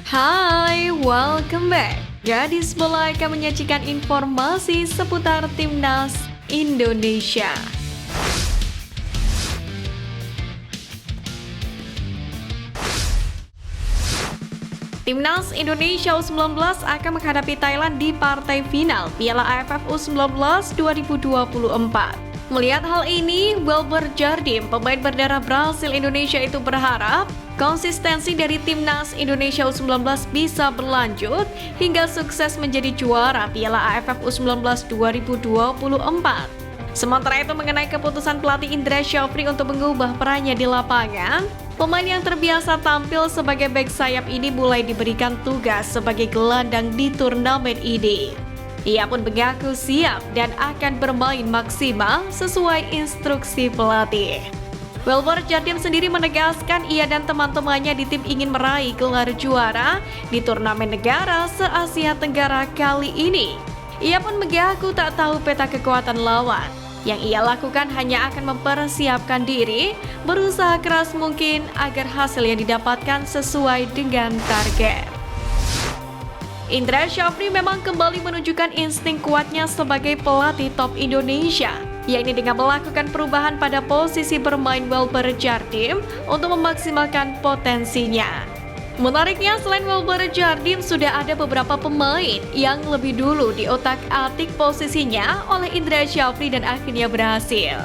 Hai, welcome back. Gadis Bola akan menyajikan informasi seputar Timnas Indonesia. Timnas Indonesia U19 akan menghadapi Thailand di partai final Piala AFF U19 2024. Melihat hal ini, Welber Jardim, pemain berdarah Brasil Indonesia itu berharap konsistensi dari Timnas Indonesia U19 bisa berlanjut hingga sukses menjadi juara Piala AFF U19 2024. Sementara itu mengenai keputusan pelatih Indra Syafri untuk mengubah perannya di lapangan, pemain yang terbiasa tampil sebagai bek sayap ini mulai diberikan tugas sebagai gelandang di turnamen ini. Ia pun mengaku siap dan akan bermain maksimal sesuai instruksi pelatih. Welber Jardim sendiri menegaskan ia dan teman-temannya di tim ingin meraih gelar juara di turnamen negara se-Asia Tenggara kali ini. Ia pun mengaku tak tahu peta kekuatan lawan. Yang ia lakukan hanya akan mempersiapkan diri, berusaha keras mungkin agar hasil yang didapatkan sesuai dengan target. Indra Syafri memang kembali menunjukkan insting kuatnya sebagai pelatih top Indonesia, yakni dengan melakukan perubahan pada posisi bermain Welber Jardim untuk memaksimalkan potensinya. Menariknya, selain Welber Jardim, sudah ada beberapa pemain yang lebih dulu diotak-atik posisinya oleh Indra Syafri dan akhirnya berhasil.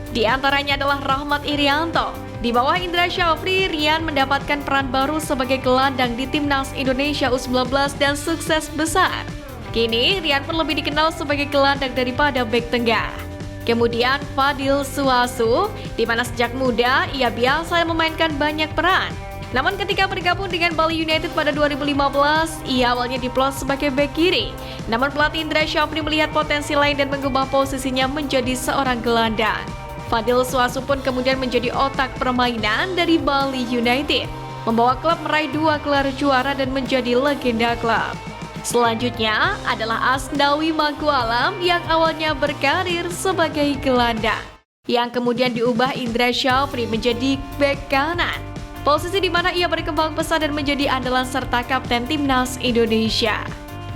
Di antaranya adalah Rahmat Irianto. Di bawah Indra Syafri, Rian mendapatkan peran baru sebagai gelandang di Timnas Indonesia U19 dan sukses besar. Kini, Rian pun lebih dikenal sebagai gelandang daripada bek tengah. Kemudian Fadil Suasu, di mana sejak muda ia biasa memainkan banyak peran. Namun ketika bergabung dengan Bali United pada 2015, ia awalnya diplot sebagai bek kiri. Namun pelatih Indra Syafri melihat potensi lain dan mengubah posisinya menjadi seorang gelandang. Fadil Suasu pun kemudian menjadi otak permainan dari Bali United, membawa klub meraih 2 gelar juara dan menjadi legenda klub. Selanjutnya adalah Asnawi Mangkualam yang awalnya berkarir sebagai gelandang, yang kemudian diubah Indra Syafri menjadi bek kanan. Posisi di mana ia berkembang pesat dan menjadi andalan serta kapten Timnas Indonesia.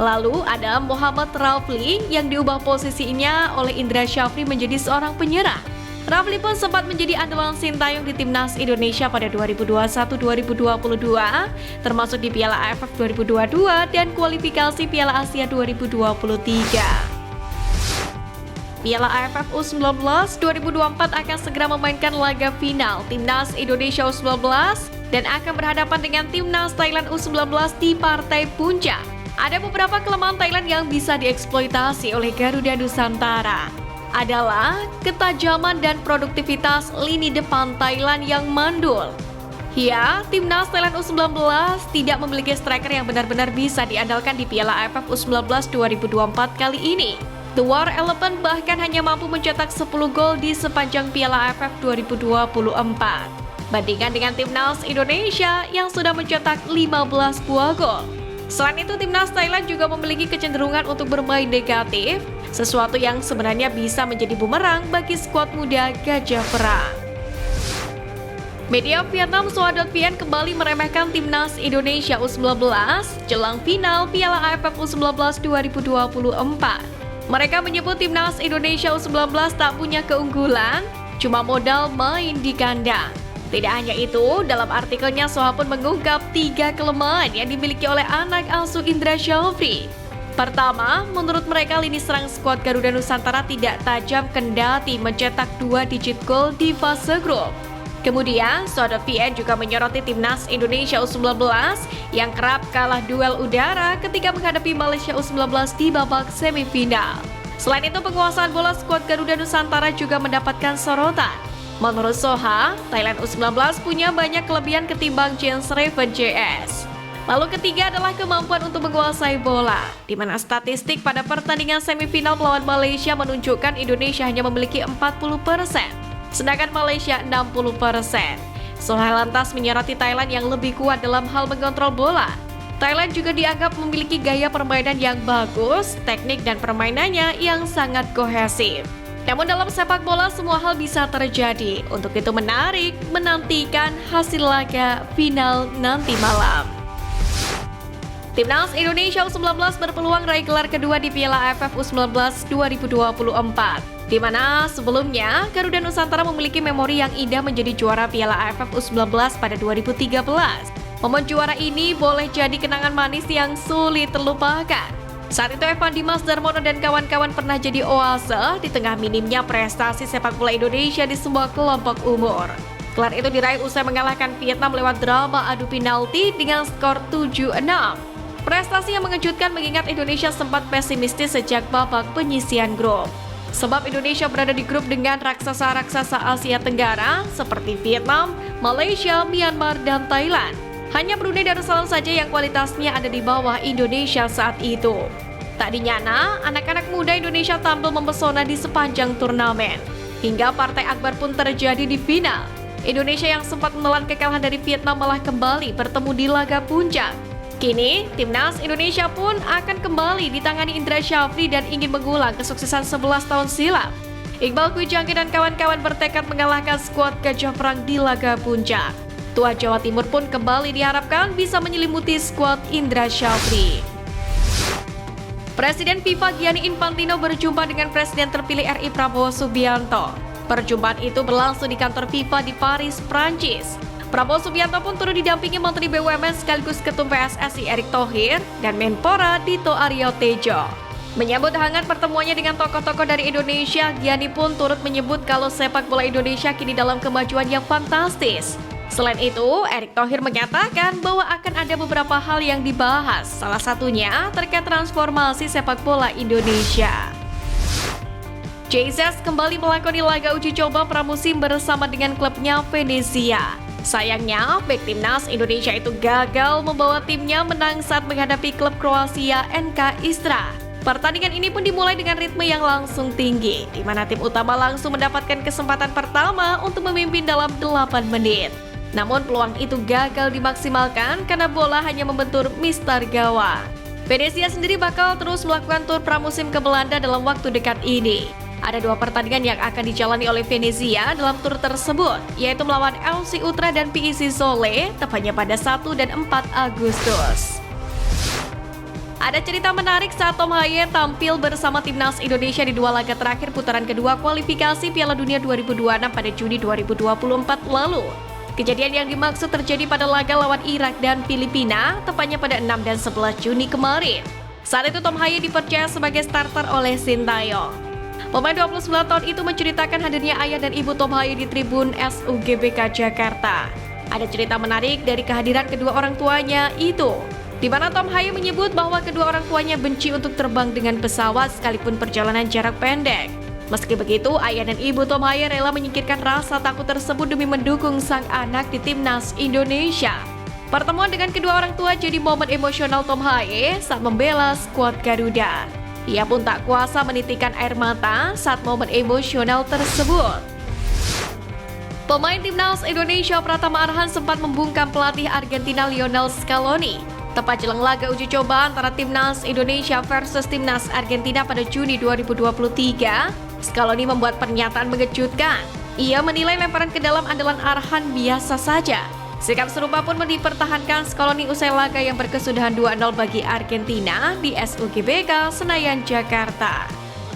Lalu ada Muhammad Rafli yang diubah posisinya oleh Indra Syafri menjadi seorang penyerang. Rafli pun sempat menjadi andalan Sintayong di Timnas Indonesia pada 2021-2022, termasuk di Piala AFF 2022 dan kualifikasi Piala Asia 2023. Piala AFF U19 2024 akan segera memainkan laga final Timnas Indonesia U19 dan akan berhadapan dengan Timnas Thailand U19 di partai puncak. Ada beberapa kelemahan Thailand yang bisa dieksploitasi oleh Garuda Nusantara. Adalah ketajaman dan produktivitas lini depan Thailand yang mandul. Ya, Timnas Thailand U19 tidak memiliki striker yang benar-benar bisa diandalkan di Piala AFF U19 2024 kali ini. The War Elephant bahkan hanya mampu mencetak 10 gol di sepanjang Piala AFF 2024. Bandingkan dengan Timnas Indonesia yang sudah mencetak 15 buah gol. Selain itu, Timnas Thailand juga memiliki kecenderungan untuk bermain negatif, sesuatu yang sebenarnya bisa menjadi bumerang bagi skuad muda Gajah Perang. Media Vietnam Soa.vn kembali meremehkan Timnas Indonesia U19 jelang final Piala AFF U19 2024. Mereka menyebut Timnas Indonesia U19 tak punya keunggulan, cuma modal main di kandang. Tidak hanya itu, dalam artikelnya Soha pun mengungkap 3 kelemahan yang dimiliki oleh anak asuh Indra Syafri. Pertama, menurut mereka lini serang skuad Garuda Nusantara tidak tajam kendati mencetak 2 digit gol di fase grup. Kemudian, Soa.vn juga menyoroti Timnas Indonesia U19 yang kerap kalah duel udara ketika menghadapi Malaysia U19 di babak semifinal. Selain itu, penguasaan bola skuad Garuda Nusantara juga mendapatkan sorotan. Menurut Soha, Thailand U19 punya banyak kelebihan ketimbang Giants Raven JS. Lalu ketiga adalah kemampuan untuk menguasai bola, di mana statistik pada pertandingan semifinal melawan Malaysia menunjukkan Indonesia hanya memiliki 40%, sedangkan Malaysia 60%. Soha lantas menyoroti Thailand yang lebih kuat dalam hal mengontrol bola. Thailand juga dianggap memiliki gaya permainan yang bagus, teknik dan permainannya yang sangat kohesif. Namun dalam sepak bola semua hal bisa terjadi. Untuk itu menarik menantikan hasil laga final nanti malam. Timnas Indonesia U19 berpeluang raih gelar kedua di Piala AFF U19 2024, di mana sebelumnya Garuda Nusantara memiliki memori yang indah menjadi juara Piala AFF U19 pada 2013. Momen juara ini boleh jadi kenangan manis yang sulit terlupakan. Saat itu Evan Dimas Darmono dan kawan-kawan pernah jadi oase di tengah minimnya prestasi sepak bola Indonesia di semua kelompok umur. Gelar itu diraih usai mengalahkan Vietnam lewat drama adu penalti dengan skor 7-6. Prestasi yang mengejutkan mengingat Indonesia sempat pesimistis sejak babak penyisihan grup. Sebab Indonesia berada di grup dengan raksasa-raksasa Asia Tenggara seperti Vietnam, Malaysia, Myanmar, dan Thailand. Hanya Brunei Darussalam saja yang kualitasnya ada di bawah Indonesia saat itu. Tak dinyana, anak-anak muda Indonesia tampil mempesona di sepanjang turnamen. Hingga partai akbar pun terjadi di final. Indonesia yang sempat menelan kekalahan dari Vietnam malah kembali bertemu di laga puncak. Kini, Timnas Indonesia pun akan kembali ditangani Indra Syafri dan ingin mengulang kesuksesan 11 tahun silam. Iqbal Kwijangge dan kawan-kawan bertekad mengalahkan skuad Gajah Perang di laga puncak. Tua Jawa Timur pun kembali diharapkan bisa menyelimuti skuad Indra Syafri. Presiden FIFA Gianni Infantino berjumpa dengan Presiden terpilih RI Prabowo Subianto. Perjumpaan itu berlangsung di kantor FIFA di Paris, Prancis. Prabowo Subianto pun turut didampingi Menteri BUMN sekaligus Ketum PSSI Erick Thohir dan Menpora Dito Aryo Tejo. Menyambut hangat pertemuannya dengan tokoh-tokoh dari Indonesia, Gianni pun turut menyebut kalau sepak bola Indonesia kini dalam kemajuan yang fantastis. Selain itu, Erick Thohir menyatakan bahwa akan ada beberapa hal yang dibahas, salah satunya terkait transformasi sepak bola Indonesia. Jesus kembali melakoni laga uji coba pramusim bersama dengan klubnya Venezia. Sayangnya, bek timnas Indonesia itu gagal membawa timnya menang saat menghadapi klub Kroasia NK Istra. Pertandingan ini pun dimulai dengan ritme yang langsung tinggi, di mana tim utama langsung mendapatkan kesempatan pertama untuk memimpin dalam 8 menit. Namun peluang itu gagal dimaksimalkan karena bola hanya membentur Mister Gawang. Venezia sendiri bakal terus melakukan tur pramusim ke Belanda dalam waktu dekat ini. Ada 2 pertandingan yang akan dijalani oleh Venezia dalam tur tersebut, yaitu melawan LC Ultra dan PIC Zwolle, tepatnya pada 1 dan 4 Agustus. Ada cerita menarik saat Tom Haye tampil bersama Timnas Indonesia di 2 laga terakhir putaran kedua kualifikasi Piala Dunia 2026 pada Juni 2024 lalu. Kejadian yang dimaksud terjadi pada laga lawan Irak dan Filipina, tepatnya pada 6 dan 11 Juni kemarin. Saat itu Tom Haye dipercaya sebagai starter oleh Sintayong. Pemain 29 tahun itu menceritakan hadirnya ayah dan ibu Tom Haye di tribun SUGBK Jakarta. Ada cerita menarik dari kehadiran kedua orang tuanya itu, di mana Tom Haye menyebut bahwa kedua orang tuanya benci untuk terbang dengan pesawat sekalipun perjalanan jarak pendek. Meski begitu, ayah dan ibu Tom Haye rela menyingkirkan rasa takut tersebut demi mendukung sang anak di Timnas Indonesia. Pertemuan dengan kedua orang tua jadi momen emosional Tom Haye saat membela skuad Garuda. Ia pun tak kuasa menitikan air mata saat momen emosional tersebut. Pemain Timnas Indonesia Pratama Arhan sempat membungkam pelatih Argentina Lionel Scaloni. Tepat jelang laga uji coba antara Timnas Indonesia versus Timnas Argentina pada Juni 2023, Scaloni membuat pernyataan mengejutkan. Ia menilai lemparan ke dalam andalan Arhan biasa saja. Sikap serupa pun dipertahankan Scaloni usai laga yang berkesudahan 2-0 bagi Argentina di SUGBK Senayan, Jakarta.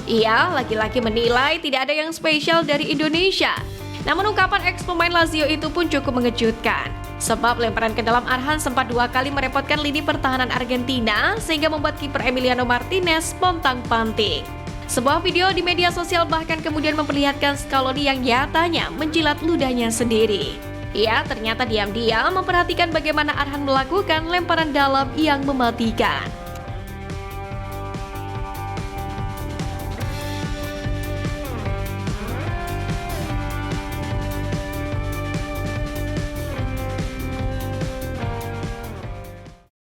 Ia lagi-lagi menilai tidak ada yang spesial dari Indonesia. Namun ungkapan ex-pemain Lazio itu pun cukup mengejutkan. Sebab lemparan ke dalam Arhan sempat 2 kali merepotkan lini pertahanan Argentina sehingga membuat kiper Emiliano Martinez pontang-panting. Sebuah video di media sosial bahkan kemudian memperlihatkan Scaloni yang nyatanya menjilat ludahnya sendiri. Ia ternyata diam-diam memperhatikan bagaimana Arhan melakukan lemparan dalam yang mematikan.